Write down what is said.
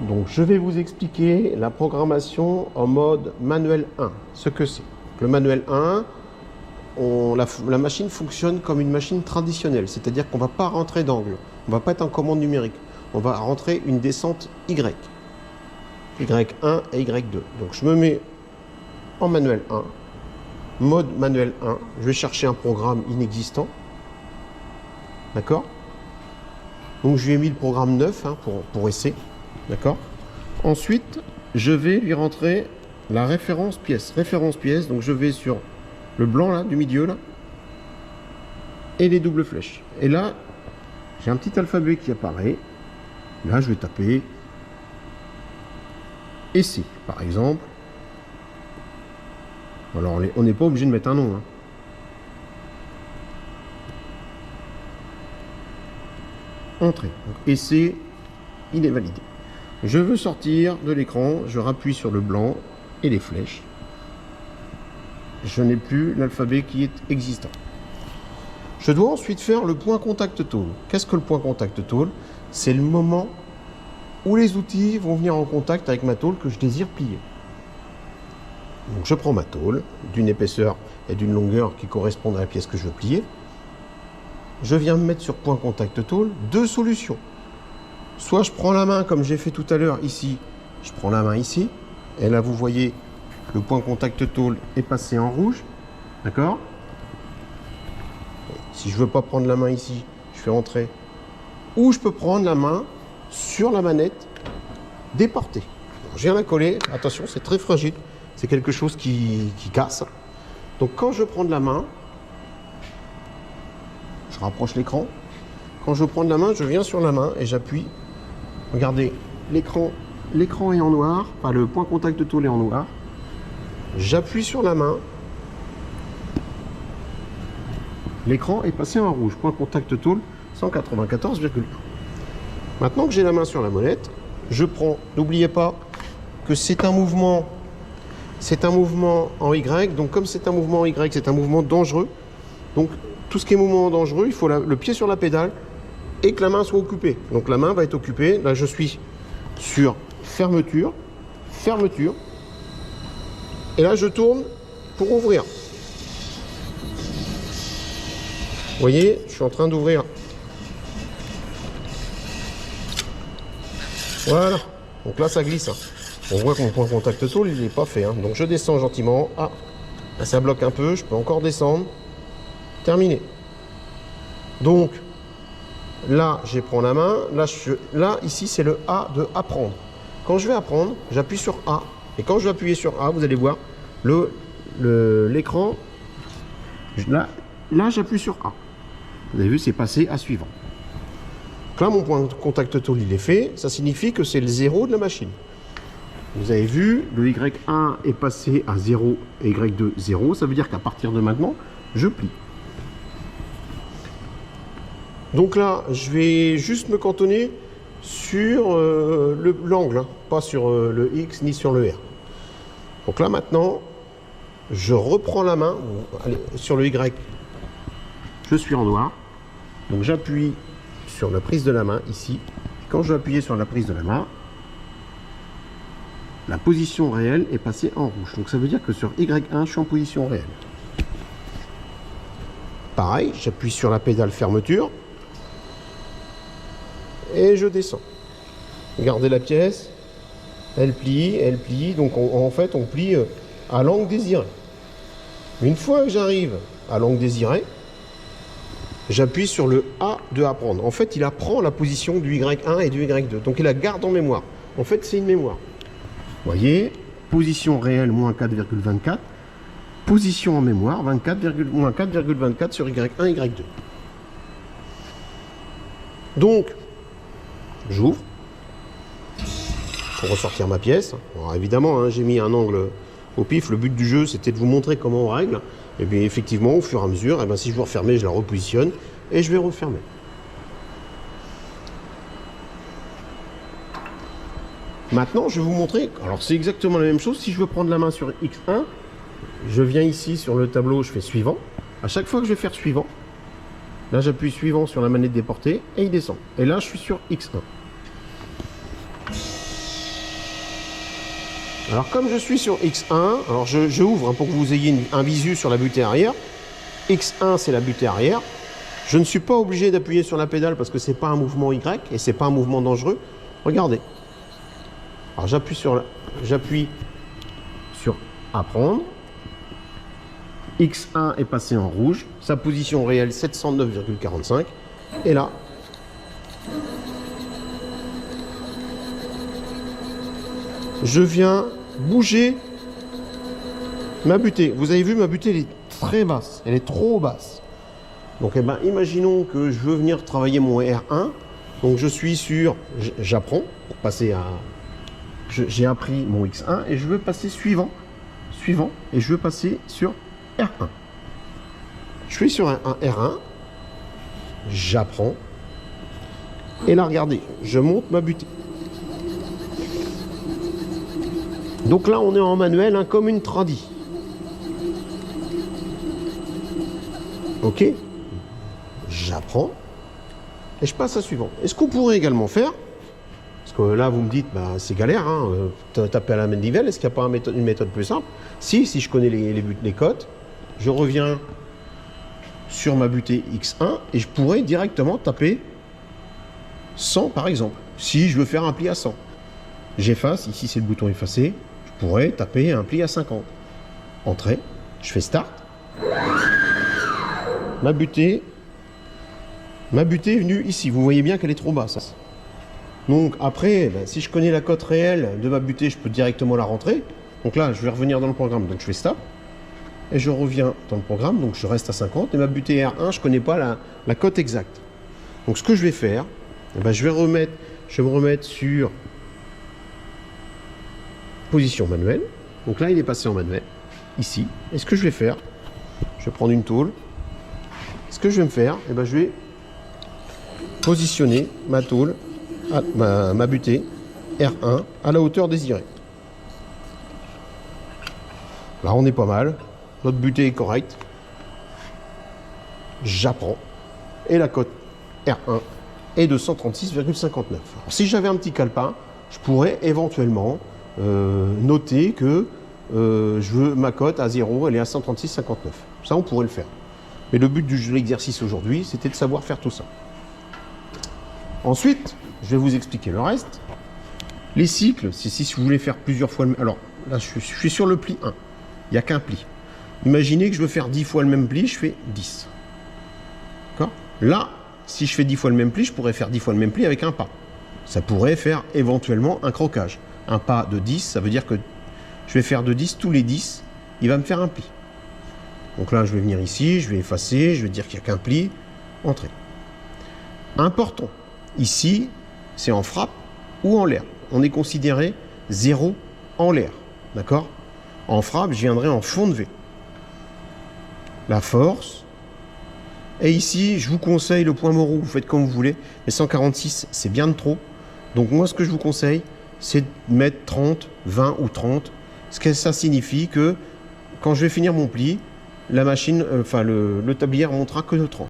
Donc je vais vous expliquer la programmation en mode manuel 1, ce que c'est. Le manuel 1, la machine fonctionne comme une machine traditionnelle, c'est-à-dire qu'on ne va pas rentrer d'angle, on ne va pas être en commande numérique, on va rentrer une descente Y. Y1 et Y2. Donc je me mets en manuel 1, mode manuel 1, je vais chercher un programme inexistant. D'accord? Donc je lui ai mis le programme 9 pour essai. D'accord? Ensuite, je vais lui rentrer la référence pièce. Référence pièce, donc je vais sur le blanc là, du milieu là, et les doubles flèches. Et là, j'ai un petit alphabet qui apparaît. Là, je vais taper essai, par exemple. Alors, on n'est pas obligé de mettre un nom. Entrée. Donc, essai, il est validé. Je veux sortir de l'écran, je rappuie sur le blanc et les flèches. Je n'ai plus l'alphabet qui est existant. Je dois ensuite faire le point contact tool. Qu'est-ce que le point contact tool? C'est le moment où les outils vont venir en contact avec ma tôle que je désire plier. Donc je prends ma tôle d'une épaisseur et d'une longueur qui correspondent à la pièce que je veux plier. Je viens me mettre sur point contact tool, deux solutions. Soit je prends la main comme j'ai fait tout à l'heure ici, je prends la main ici, et là vous voyez le point contact tool est passé en rouge, d'accord? Si je veux pas prendre la main ici, je fais entrer. Ou je peux prendre la main sur la manette déportée. Je viens la coller, attention c'est très fragile, c'est quelque chose qui casse. Donc quand je prends de la main, je rapproche l'écran. Quand je prends de la main, je viens sur la main et j'appuie. Regardez, l'écran est en noir, enfin le point contact tool est en noir. J'appuie sur la main. L'écran est passé en rouge. Point contact tool 194,1. Maintenant que j'ai la main sur la molette, je prends. N'oubliez pas que c'est un mouvement en Y. Donc comme c'est un mouvement en Y, c'est un mouvement dangereux. Donc tout ce qui est mouvement dangereux, il faut le pied sur la pédale et que la main soit occupée. Donc la main va être occupée. Là, je suis sur fermeture, fermeture. Et là, je tourne pour ouvrir. Vous voyez, je suis en train d'ouvrir. Voilà. Donc là, ça glisse. On voit que mon point contact tool, il n'est pas fait. Donc je descends gentiment. Ah, là, ça bloque un peu. Je peux encore descendre. Terminé. Donc, là, je prends la main. Là, ici, c'est le A de apprendre. Quand je vais apprendre, j'appuie sur A. Et quand je vais appuyer sur A, vous allez voir l'écran. Là, j'appuie sur A. Vous avez vu, c'est passé à suivant. Donc là, mon point contact tool, il est fait. Ça signifie que c'est le 0 de la machine. Vous avez vu, le Y1 est passé à 0 et Y2, 0. Ça veut dire qu'à partir de maintenant, je plie. Donc là, je vais juste me cantonner sur l'angle, pas sur le X ni sur le R. Donc là, maintenant, je reprends la main. Allez, sur le Y, je suis en noir. Donc j'appuie sur la prise de la main ici. Quand je vais appuyer sur la prise de la main, la position réelle est passée en rouge. Donc ça veut dire que sur Y1, je suis en position réelle. Pareil, j'appuie sur la pédale fermeture. Et je descends. Regardez la pièce. Elle plie, elle plie. Donc en fait, on plie à l'angle désiré. Une fois que j'arrive à l'angle désiré, j'appuie sur le A de apprendre. En fait, il apprend la position du Y1 et du Y2. Donc il la garde en mémoire. En fait, c'est une mémoire. Vous voyez, position réelle, moins 4,24. Position en mémoire, moins 4,24 sur Y1, Y2. Donc, j'ouvre pour ressortir ma pièce. Alors évidemment, j'ai mis un angle au pif. Le but du jeu, c'était de vous montrer comment on règle. Et bien effectivement, au fur et à mesure, si je veux refermer, je la repositionne et je vais refermer. Maintenant, je vais vous montrer. Alors c'est exactement la même chose. Si je veux prendre la main sur X1, je viens ici sur le tableau, je fais suivant. À chaque fois que je vais faire suivant, là j'appuie suivant sur la manette déportée et il descend. Et là je suis sur X1. Alors comme je suis sur X1, alors je ouvre pour que vous ayez un visu sur la butée arrière. X1 c'est la butée arrière. Je ne suis pas obligé d'appuyer sur la pédale parce que c'est pas un mouvement Y et c'est pas un mouvement dangereux. Regardez. Alors j'appuie sur apprendre. X1 est passé en rouge. Sa position réelle 709,45. Et là, je viens bouger ma butée. Vous avez vu, ma butée elle est très basse. Elle est trop basse. Donc eh ben, imaginons que je veux venir travailler mon R1. Donc je suis sur, j'apprends pour passer à, j'ai appris mon X1 et je veux passer suivant, et je veux passer sur R1. Je suis sur un R1, j'apprends, et là regardez, je monte ma butée. Donc là on est en manuel, hein, comme une tradi. Ok, j'apprends et je passe à suivant. Et ce qu'on pourrait également faire, parce que là vous me dites bah, c'est galère, hein, taper à la manivelle, est-ce qu'il n'y a pas une méthode plus simple? Si je connais les cotes, je reviens sur ma butée X1 et je pourrais directement taper 100 par exemple, si je veux faire un pli à 100. J'efface, ici c'est le bouton effacer, je pourrais taper un pli à 50. Entrée, je fais start. Ma butée est venue ici. Vous voyez bien qu'elle est trop basse. Donc après, ben, si je connais la cote réelle de ma butée, je peux directement la rentrer. Donc là, je vais revenir dans le programme. Donc je fais stop. Et je reviens dans le programme. Donc je reste à 50. Et ma butée R1, je ne connais pas la cote exacte. Donc ce que je vais faire, ben, je vais me remettre sur position manuelle. Donc là, il est passé en manuel. Ici. Et ce que je vais faire, je vais prendre une tôle. Ce que je vais me faire, eh ben, je vais positionner ma tôle, ma butée R1 à la hauteur désirée. Là, on est pas mal. Notre butée est correcte. J'apprends. Et la cote R1 est de 136,59. Si j'avais un petit calepin, je pourrais éventuellement noter que je veux ma cote à 0, elle est à 136,59. Ça, on pourrait le faire. Mais le but de l'exercice aujourd'hui, c'était de savoir faire tout ça. Ensuite, je vais vous expliquer le reste. Les cycles, c'est si vous voulez faire plusieurs fois le même... Alors, là, je suis sur le pli 1. Il n'y a qu'un pli. Imaginez que je veux faire 10 fois le même pli, je fais 10. D'accord ? Là, si je fais 10 fois le même pli, je pourrais faire 10 fois le même pli avec un pas. Ça pourrait faire éventuellement un croquage. Un pas de 10, ça veut dire que je vais faire de 10, tous les 10, il va me faire un pli. Donc là, je vais venir ici, je vais effacer, je vais dire qu'il n'y a qu'un pli, entrée. Important, ici, c'est en frappe ou en l'air. On est considéré 0 en l'air, d'accord? En frappe, je viendrai en fond de V. La force. Et ici, je vous conseille le point Moreau, vous faites comme vous voulez, mais 146, c'est bien de trop. Donc moi, ce que je vous conseille, c'est de mettre 30, 20 ou 30. Ce que ça signifie que quand je vais finir mon pli, la machine, le tablier montera que de 30.